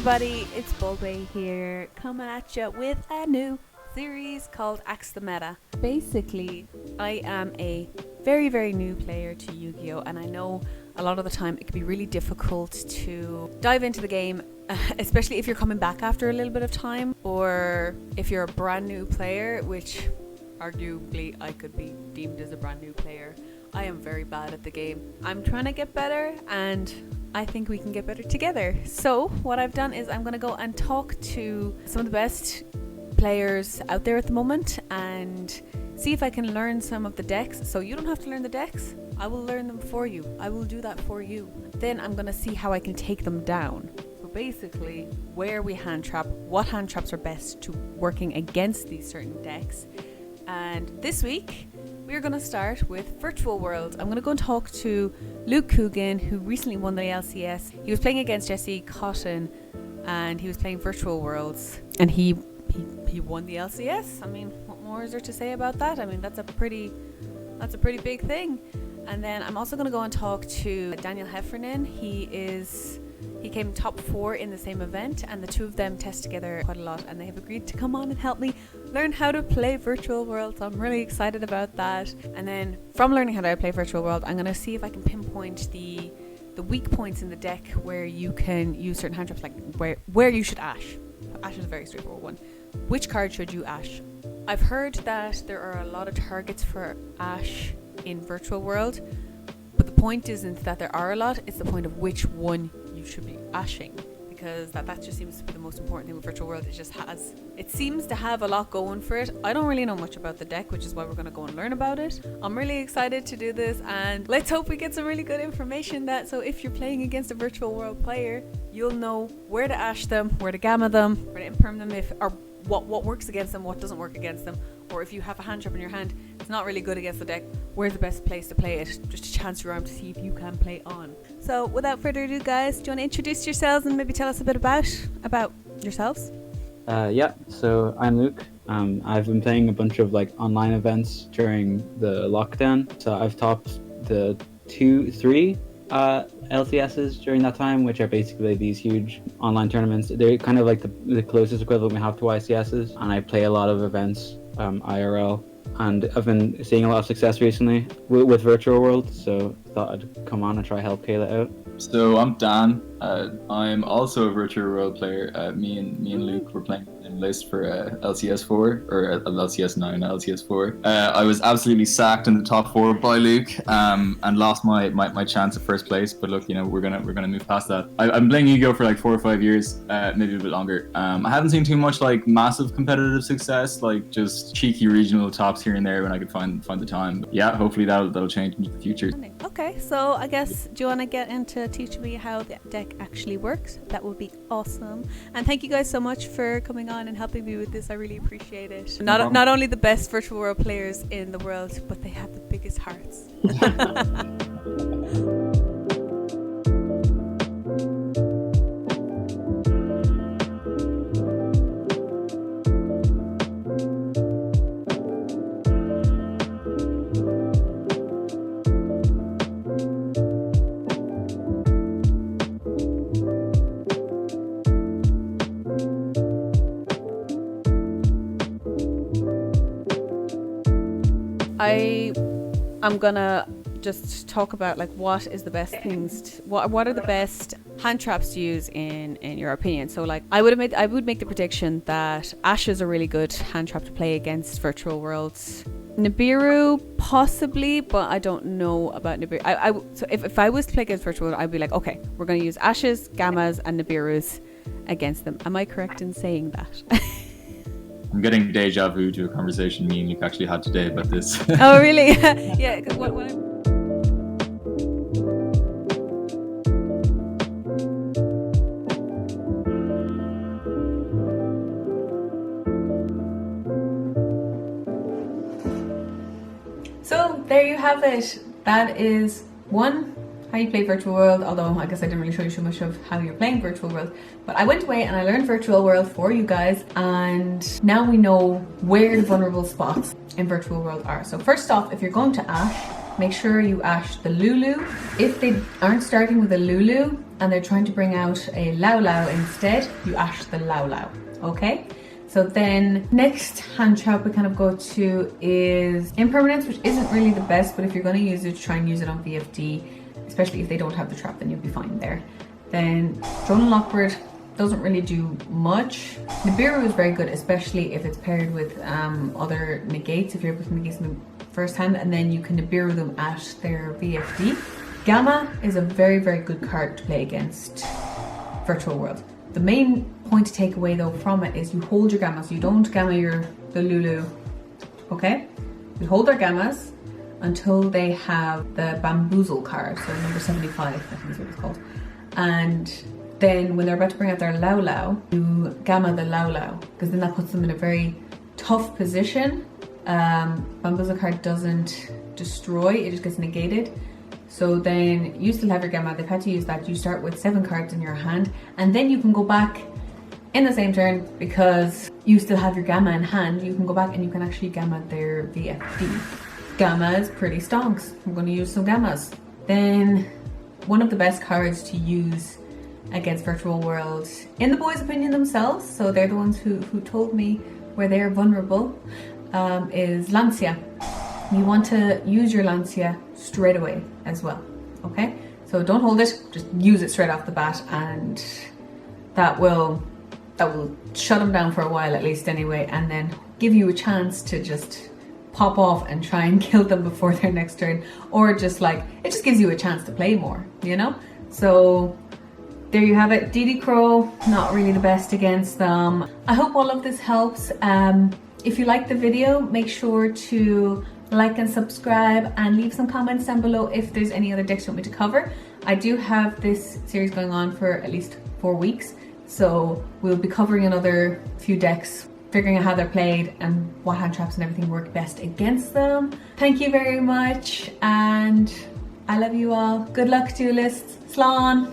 everybody, it's Bulbay here, coming at you with a new series called Axe the Meta. Basically, I am a very new player to Yu-Gi-Oh! And I know a lot of the time it can be really difficult to dive into the game, especially if you're coming back after a little bit of time, or if you're a brand new player, which arguably I could be deemed as a brand new player. I am very bad at the game. I'm trying to get better, and I think we can get better together. So what I've done is I'm going to go and talk to some of the best players out there at the moment and see if I can learn some of the decks. So you don't have to learn the decks. I will learn them for you. I will do that for you. Then I'm going to see how I can take them down. So basically, where we hand trap, what hand traps are best to working against these certain decks. And this week, we're going to start with Virtual World. I'm going to go and talk to Luke Coogan, who recently won the LCS. He was playing against Jesse Cotton, and he was playing Virtual Worlds, and he won the LCS. I mean, what more is there to say about that? I mean, that's a pretty big thing. And then I'm also going to go and talk to Daniel Heffernan. He came top 4 in the same event, and the two of them test together quite a lot, and they have agreed to come on and help me learn how to play Virtual World. So I'm really excited about that. And then from learning how to play Virtual World, I'm going to see if I can pinpoint the weak points in the deck where you can use certain hand traps, like where you should Ash. Ash is a very straightforward one. Which card should you Ash? I've heard that there are a lot of targets for Ash in Virtual World, but the point isn't that there are a lot, it's the point of which one you should be ashing, because that just seems to be the most important thing with Virtual World. It seems to have a lot going for it. I don't really know much about the deck, which is why we're going to go and learn about it. I'm really excited to do this, and let's hope we get some really good information so if you're playing against a Virtual World player, you'll know where to ash them, where to gamma them, where to imperm them, or what works against them, what doesn't work against them, or if you have a hand trap in your hand, it's not really good against the deck, where's the best place to play it? Just to chance your arm to see if you can play on. So without further ado, guys, do you want to introduce yourselves and maybe tell us a bit about yourselves? Yeah, so I'm Luke. I've been playing a bunch of online events during the lockdown. So I've topped the 3 LCSs during that time, which are basically these huge online tournaments. They're kind of like the closest equivalent we have to ICSs, and I play a lot of events IRL, and I've been seeing a lot of success recently with Virtual World, so I thought I'd come on and try help Kayla out. So I'm Dan. I'm also a Virtual World player. Me and Luke were playing in list for LCS 4 or LCS 9, LCS 4. I was absolutely sacked in the top 4 by Luke, and lost my chance at first place. But look, we're gonna move past that. I'm playing Yu-Gi-Oh for like 4 or 5 years, maybe a bit longer. I haven't seen too much massive competitive success, just cheeky regional tops here and there when I could find the time. But yeah, hopefully that'll change in the future. Okay, so I guess, do you want to get into teaching me how the deck actually works? That would be awesome. And thank you guys so much for coming on and helping me with this. I really appreciate it. Not only the best Virtual World players in the world, but they have the biggest hearts. I'm gonna just talk about what is the best things what are the best hand traps to use in your opinion. So I would make the prediction that Ash is a really good hand trap to play against Virtual Worlds. Nibiru possibly, but I don't know about Nibiru. So if I was to play against Virtual World, I'd be like, okay, we're going to use Ashes, Gammas and Nibirus against them. Am I correct in saying that? I'm getting deja vu to a conversation me and Luke actually had today about this. Oh, really? Yeah, because So there you have it. That is one, how you play Virtual World, although I guess I didn't really show you too much of how you're playing Virtual World. But I went away and I learned Virtual World for you guys, and now we know where the vulnerable spots in Virtual World are. So first off, if you're going to Ash, make sure you ash the Lulu. If they aren't starting with a Lulu and they're trying to bring out a Lau Lau instead, you ash the Lau Lau, okay? So then next hand trap we kind of go to is Impermanence, which isn't really the best, but if you're going to use it, try and use it on VFD, especially if they don't have the trap, then you'll be fine there. Then Drone and Lockbird doesn't really do much. Nibiru is very good, especially if it's paired with other negates, if you're able to negate them first hand, and then you can Nibiru them at their VFD. Gamma is a very, very good card to play against Virtual World. The main point to take away though from it is you hold your gammas, you don't gamma the Lulu, okay? You hold their gammas until they have the Bamboozle card, so number 75, I think is what it's called. And then when they're about to bring out their Lau Lau, you gamma the Lau Lau, because then that puts them in a very tough position. Bamboozle card doesn't destroy, it just gets negated. So then you still have your gamma, they've had to use that. You start with 7 cards in your hand, and then you can go back in the same turn because you still have your gamma in hand. You can go back and you can actually gamma their VFD. Gamma is pretty stonks. I'm going to use some gammas. Then one of the best cards to use against Virtual World, in the boys' opinion themselves, so they're the ones who told me where they're vulnerable, is Lancia. You want to use your Lancia straight away as well, okay? So don't hold it, just use it straight off the bat, and that will shut them down for a while at least anyway, and then give you a chance to just pop off and try and kill them before their next turn, or just like, it just gives you a chance to play more, you know? So there you have it. DD Crow, not really the best against them. I hope all of this helps. If you like the video, make sure to like and subscribe and leave some comments down below if there's any other decks you want me to cover. I do have this series going on for at least 4 weeks, so we'll be covering another few decks, figuring out how they're played and what hand traps and everything work best against them. Thank you very much, and I love you all. Good luck, duelists. Slán!